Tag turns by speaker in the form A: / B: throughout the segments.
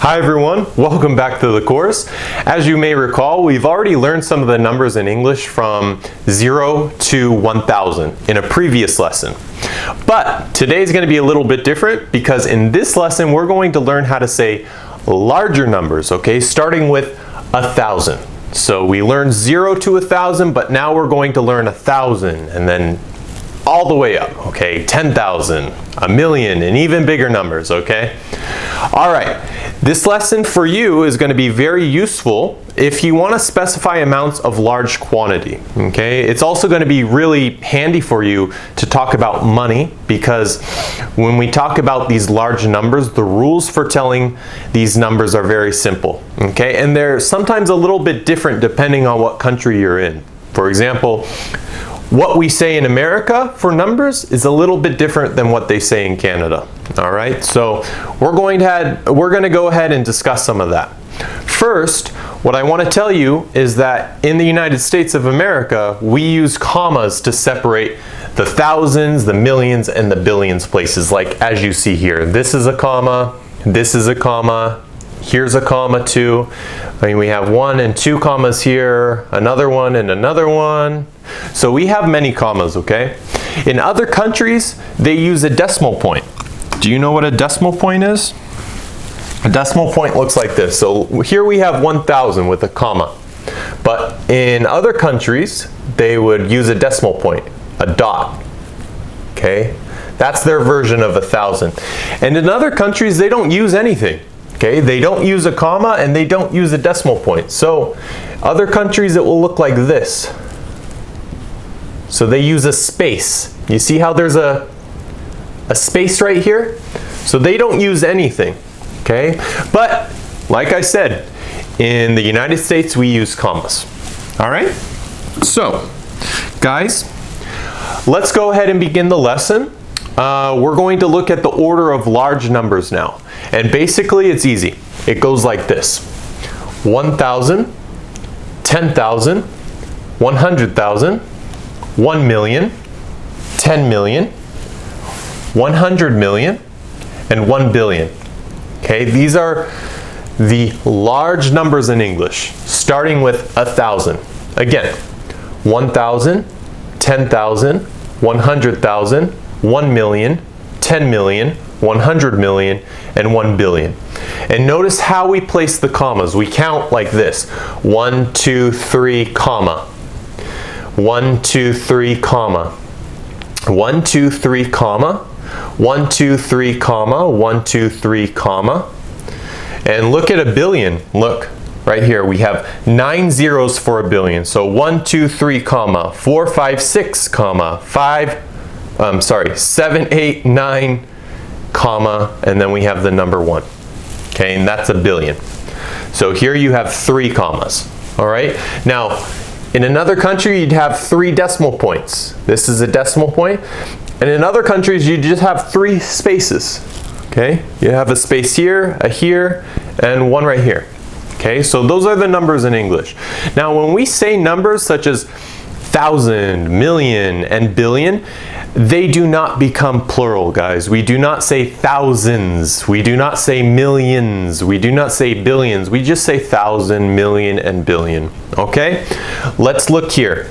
A: Hi everyone, welcome back to the course. As you may recall, we've already learned some of the numbers in English from 0 to 1000 in a previous lesson. But today's going to be a little bit different because in this lesson we're going to learn how to say larger numbers, okay, starting with 1000. So we learned 0 to 1000, but now we're going to learn 1000 and then all the way up, okay, 10,000, a million, and even bigger numbers, okay? All right, this lesson for you is going to be very useful if you want to specify amounts of large quantity, okay? It's also going to be really handy for you to talk about money because when we talk about these large numbers, the rules for telling these numbers are very simple, okay? And they're sometimes a little bit different depending on what country you're in. For example, what we say in America for numbers is a little bit different than what they say in Canada. All right, so we're going to go ahead and discuss some of that. First, what I want to tell you is that in the United States of America, we use commas to separate the thousands, the millions, and the billions places, like as you see here. This is a comma, this is a comma, here's a comma too. I mean, we have 1 and 2 commas here, another one and another one. So we have many commas, okay? In other countries, they use a decimal point. Do you know what a decimal point is? A decimal point looks like this. So here we have 1000 with a comma. But in other countries, they would use a decimal point, a dot, okay? That's their version of 1000. And in other countries, they don't use anything. Okay, they don't use a comma and they don't use a decimal point. So other countries it will look like this. So they use a space. You see how there's a space right here? So they don't use anything. Okay, but like I said, in the United States we use commas. All right, so guys, let's go ahead and begin the lesson. We're going to look at the order of large numbers now. And basically it's easy. It goes like this: 1,000, 10,000, 100,000, 1 million, 10 million, 100 million, and 1 billion. Okay, these are the large numbers in English, starting with 1,000. Again, 1,000, 10,000, 100,000, 1 million, 10 million, 100 million, and 1 billion. And notice how we place the commas. We count like this: 1, 2, 3, comma. 1, 2, 3, comma. 1, 2, 3, comma. 1, 2, 3, comma. 1, 2, 3, comma. And look at a billion. Look right here. We have 9 zeros for a billion. So 1, 2, 3, comma. 4, 5, 6, comma. 7, 8, 9, comma, and then we have the number 1. Okay, and that's a billion. So here you have 3 commas. All right. Now, in another country, you'd have 3 decimal points. This is a decimal point. And in other countries, you just have 3 spaces. Okay, you have a space here, a here, and one right here. Okay, so those are the numbers in English. Now, when we say numbers such as 1,000, million, and billion, they do not become plural, guys. We do not say thousands. We do not say millions. We do not say billions. We just say 1,000, million, and billion. Okay? Let's look here.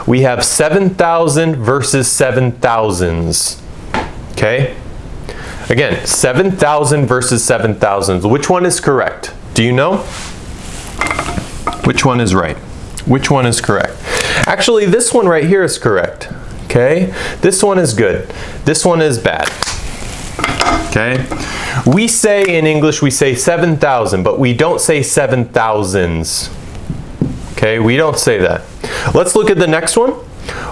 A: We have 7,000 versus 7,000s. Okay? Again, 7,000 versus 7,000s. Which one is correct? Do you know? Which one is right? Which one is correct? Actually, this one right here is correct. Okay, this one is good. This one is bad. Okay, we say in English, we say 7,000, but we don't say 7,000s. Okay, we don't say that. Let's look at the next one.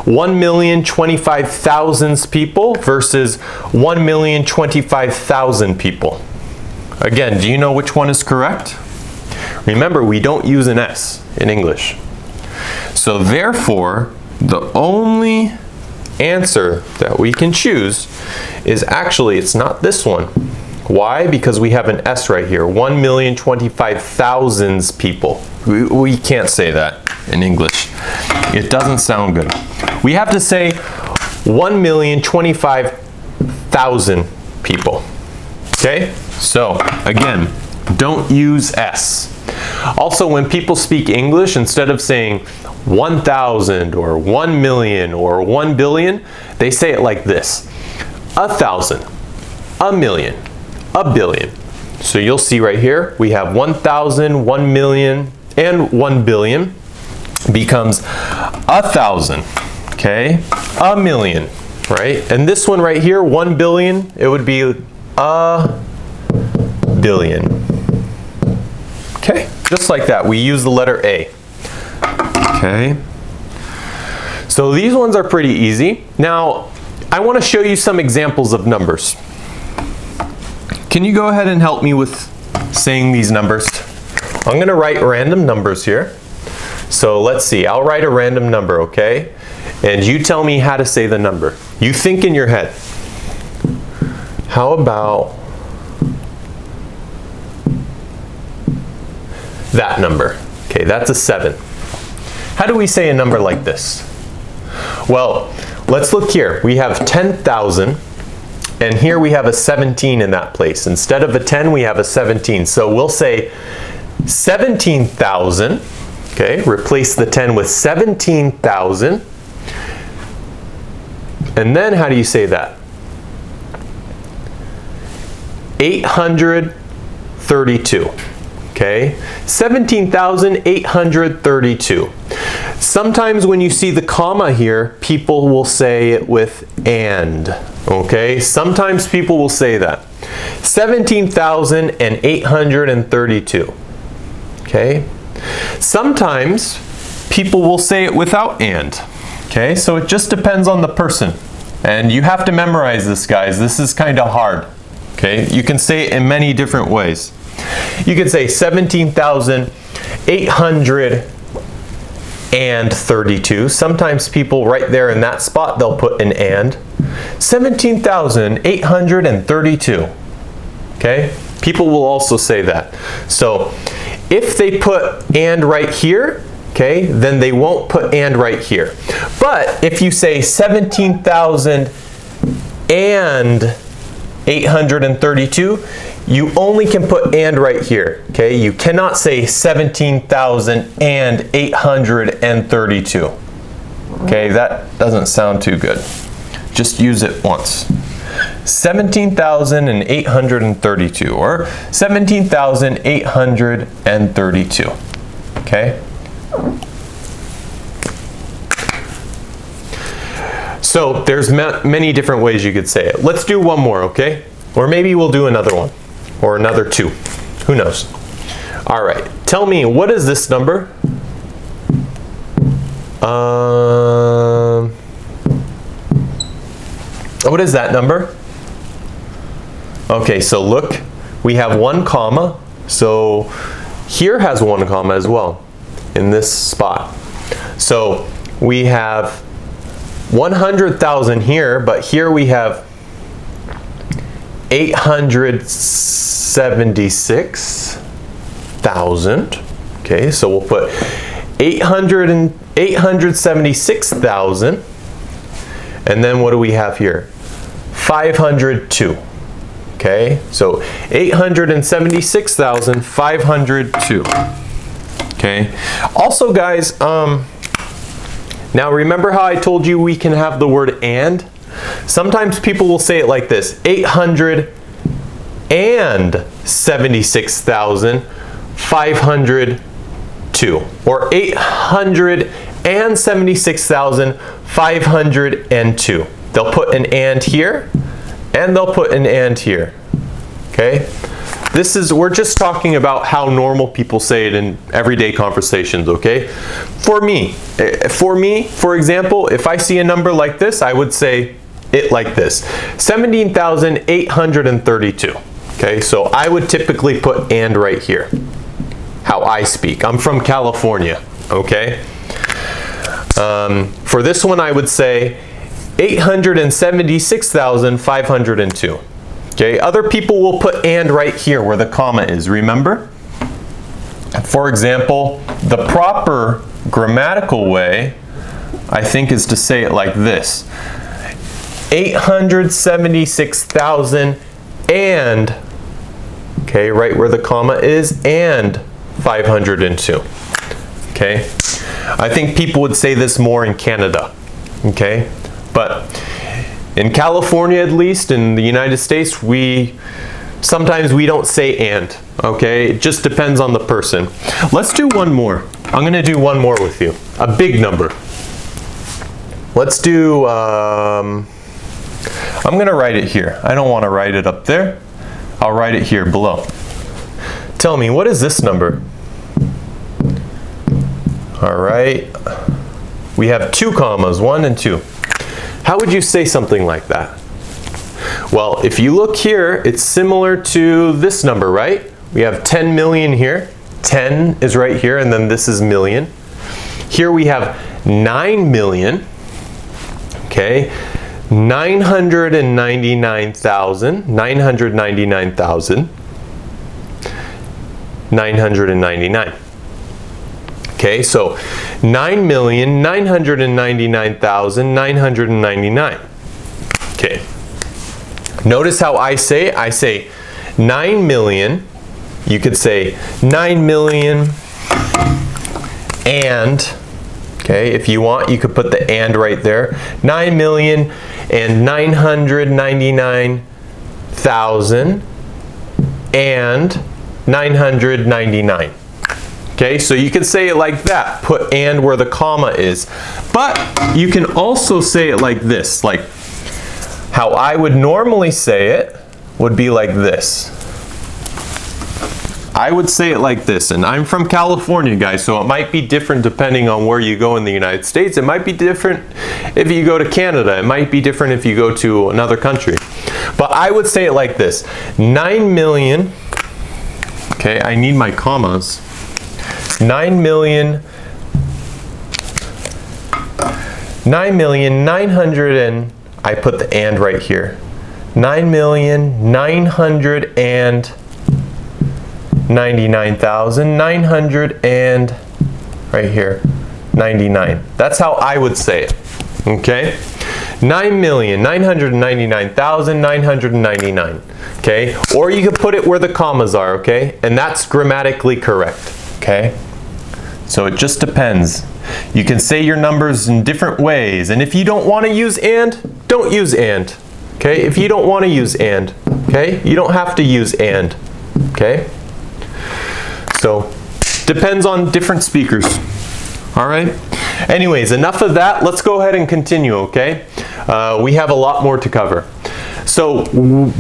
A: 1,025,000 people versus 1,025,000 people. Again, do you know which one is correct? Remember, we don't use an S in English. So therefore, the only answer that we can choose is actually, it's not this one. Why? Because we have an S right here. 1,025,000 people. We can't say that in English. It doesn't sound good. We have to say 1,025,000 people. Okay? So, again, Don't use S. Also, when people speak English, instead of saying 1,000 or 1 million or 1 billion, they say it like this: 1,000, a million, a billion. So you'll see right here, we have 1,000, 1 million, and 1 billion becomes 1,000, okay? A million, right? And this one right here, 1 billion, it would be a billion. Okay, just like that. We use the letter A. Okay. So these ones are pretty easy. Now, I want to show you some examples of numbers. Can you go ahead and help me with saying these numbers? I'm going to write random numbers here. So let's see. I'll write a random number, okay? And you tell me how to say the number. You think in your head. How about that number? Okay, that's a 7. How do we say a number like this? Well, let's look here. We have 10,000, and here we have a 17 in that place. Instead of a 10, we have a 17. So we'll say 17,000. Okay, replace the 10 with 17,000. And then how do you say that? 832. Okay, 17,832. Sometimes when you see the comma here, people will say it with and. Okay, sometimes people will say that. 17,832. Okay, sometimes people will say it without and. Okay, so it just depends on the person. And you have to memorize this, guys. This is kind of hard. Okay, you can say it in many different ways. You could say 17,832. Sometimes people right there in that spot, they'll put an and. 17,832. Okay? People will also say that. So if they put and right here, okay, then they won't put and right here. But if you say 17,832, you only can put and right here, okay? You cannot say 17,832. Okay, that doesn't sound too good. Just use it once. 17,832 or 17,832. Okay? So there's many different ways you could say it. Let's do one more, okay? Or maybe we'll do another one. Or another 2. Who knows? All right. Tell me, what is this number? What is that number? Okay, so look, we have 1 comma. So here has 1 comma as well in this spot. So we have 100,000 here, but here we have 876,000. Okay, so we'll put 876,000. And then what do we have here? 502. Okay, so 876,502. Okay, also guys, now remember how I told you we can have the word and? Sometimes people will say it like this: 876,502, or 876,502. They'll put an and here, and they'll put an and here. Okay? We're just talking about how normal people say it in everyday conversations, okay? For me, for example, if I see a number like this, I would say it like this: 17,832. Okay, so I would typically put and right here. How I speak. I'm from California, okay? For this one, I would say 876,502. Okay, other people will put and right here where the comma is, remember? For example, the proper grammatical way, I think, is to say it like this: 876,000 and okay, right where the comma is, and 502. Okay, I think people would say this more in Canada, okay, but in California, at least in the United States, sometimes we don't say and, okay, it just depends on the person. Let's do one more. I'm going to do one more with you, a big number. Let's do, I'm going to write it here. I don't want to write it up there. I'll write it here below. Tell me, what is this number? All right, we have 2 commas, 1 and 2. How would you say something like that? Well, if you look here, it's similar to this number, right? We have 10 million here. 10 is right here, and then this is million. Here we have 9 million. Okay, 999,000, 999. Okay, so 9,999,999. Okay. Notice how I say it. I say 9 million. You could say 9 million and, okay, if you want, you could put the and right there. 9,999,000 and 999. Okay, so you can say it like that, put and where the comma is. But you can also say it like this, like how I would normally say it would be like this. I would say it like this, and I'm from California, guys, so it might be different depending on where you go in the United States. It might be different if you go to Canada. It might be different if you go to another country. But I would say it like this. 9 million, okay, I need my commas. 9 million 900 and I put the and right here. 9,999,900 and right here 99. That's how I would say it. Okay? 9,999,999. Okay? Or you could put it where the commas are, okay? And that's grammatically correct. Okay? So it just depends. You can say your numbers in different ways, and if you don't want to use and, don't use and. Okay? If you don't want to use and, okay? You don't have to use and. Okay? So, depends on different speakers. All right? Anyways, enough of that. Let's go ahead and continue, okay? We have a lot more to cover. So,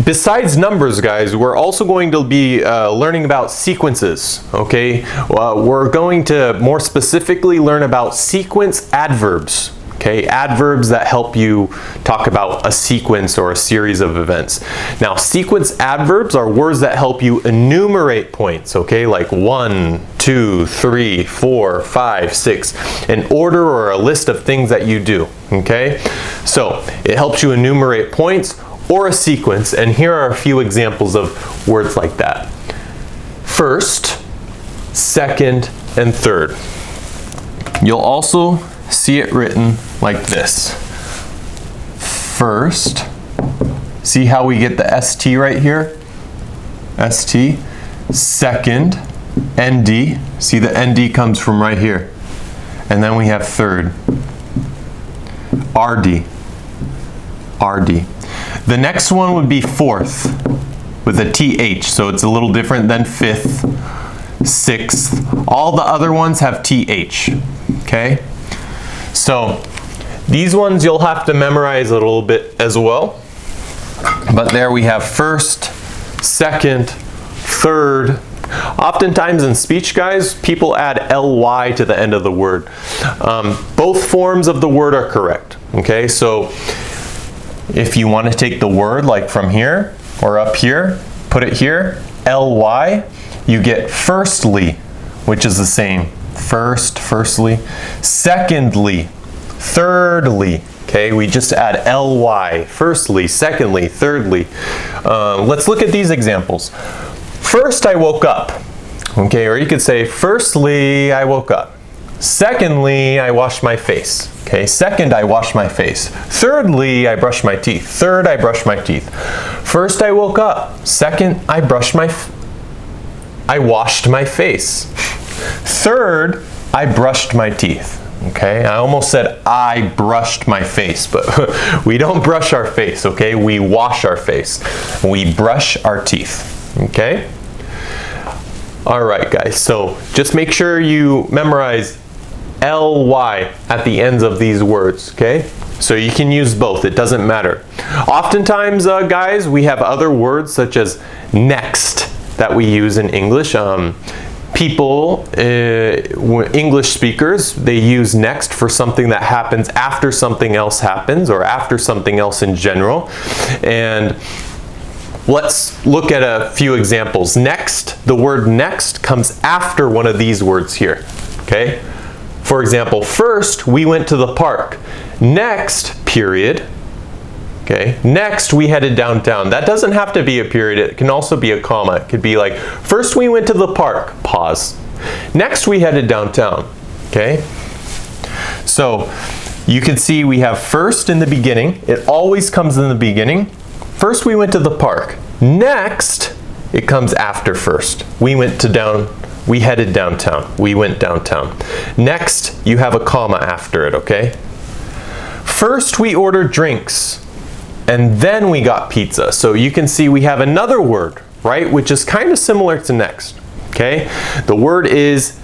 A: besides numbers, guys, we're also going to be learning about sequences, okay? We're going to more specifically learn about sequence adverbs, okay? Adverbs that help you talk about a sequence or a series of events. Now, sequence adverbs are words that help you enumerate points, okay? Like 1, 2, 3, 4, 5, 6, an order or a list of things that you do, okay? So, it helps you enumerate points or a sequence, and here are a few examples of words like that. First, second, and third. You'll also see it written like this. First, see how we get the ST right here? ST. Second, ND. See the ND comes from right here. And then we have third. RD. RD. The next one would be fourth with a TH, so it's a little different than fifth, sixth. All the other ones have TH, okay? So these ones you'll have to memorize a little bit as well. But there we have first, second, third. Oftentimes in speech, guys, people add ly to the end of the word. Both forms of the word are correct, okay? So if you want to take the word like from here or up here, put it here, ly, you get firstly, which is the same. First, firstly. Secondly, thirdly. Okay, we just add ly. Firstly, secondly, thirdly. Let's look at these examples. First, I woke up. Okay, or you could say, firstly, I woke up. Secondly, I washed my face. Okay, second, I washed my face. Thirdly, I brushed my teeth. Third, I brushed my teeth. First, I woke up. Second, I brushed my I washed my face. Third, I brushed my teeth. Okay, I almost said I brushed my face, but we don't brush our face, okay? We wash our face. We brush our teeth, okay? All right, guys, so just make sure you memorize ly at the ends of these words, okay? So you can use both, it doesn't matter. Oftentimes, guys, we have other words such as next that we use in English. People, English speakers, they use next for something that happens after something else happens or after something else in general. And let's look at a few examples. Next, the word next comes after one of these words here, okay? For example, first we went to the park. Next, period. Okay, next we headed downtown. That doesn't have to be a period, it can also be a comma. It could be like, first we went to the park, pause. Next we headed downtown, okay? So you can see we have first in the beginning. It always comes in the beginning. First we went to the park. Next, it comes after first. We headed downtown. We went downtown. Next, you have a comma after it, okay? First we ordered drinks. And then we got pizza. So you can see we have another word, right, which is kind of similar to next, okay? The word is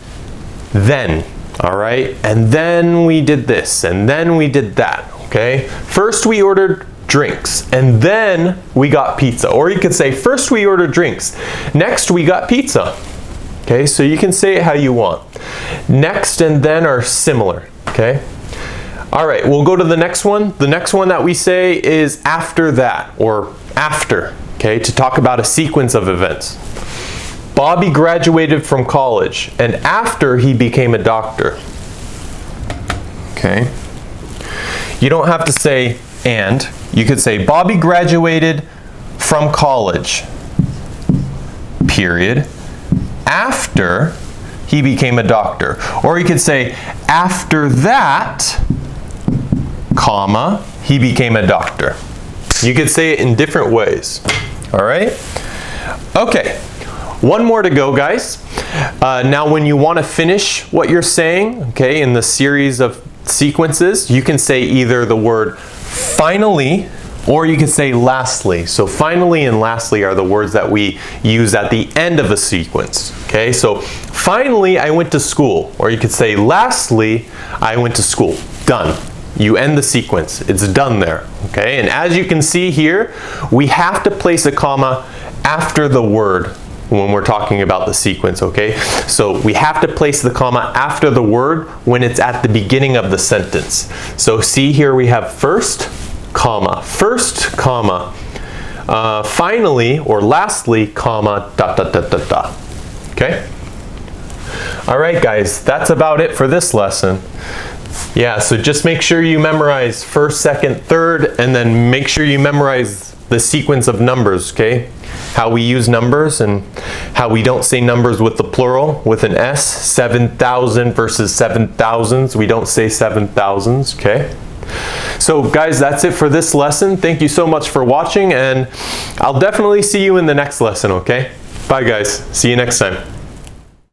A: then, all right? And then we did this, and then we did that, okay? First we ordered drinks, and then we got pizza. Or you could say, first we ordered drinks, next we got pizza. Okay, so you can say it how you want. Next and then are similar, okay? All right, we'll go to the next one. The next one that we say is after that, or after, okay, to talk about a sequence of events. Bobby graduated from college, and after he became a doctor. Okay. You don't have to say and. You could say Bobby graduated from college, period, after he became a doctor. Or you could say after that, comma, he became a doctor. You could say it in different ways. All right? Okay. One more to go, guys. Now, when you want to finish what you're saying, okay, in the series of sequences, you can say either the word finally or you can say lastly. So finally and lastly are the words that we use at the end of a sequence. Okay, so finally I went to school, or you could say lastly I went to school. Done. You end the sequence. It's done there. Okay, and as you can see here, we have to place a comma after the word when we're talking about the sequence, okay? So we have to place the comma after the word when it's at the beginning of the sentence. So see here we have first, comma, finally or lastly, comma, dot, dot, dot, dot, dot. Okay? All right, guys, that's about it for this lesson. Yeah, so just make sure you memorize first, second, third, and then make sure you memorize the sequence of numbers, okay? How we use numbers and how we don't say numbers with the plural, with an S, 7,000 versus 7,000s. We don't say 7,000s, okay? So guys, that's it for this lesson. Thank you so much for watching, and I'll definitely see you in the next lesson, okay? Bye guys, see you next time.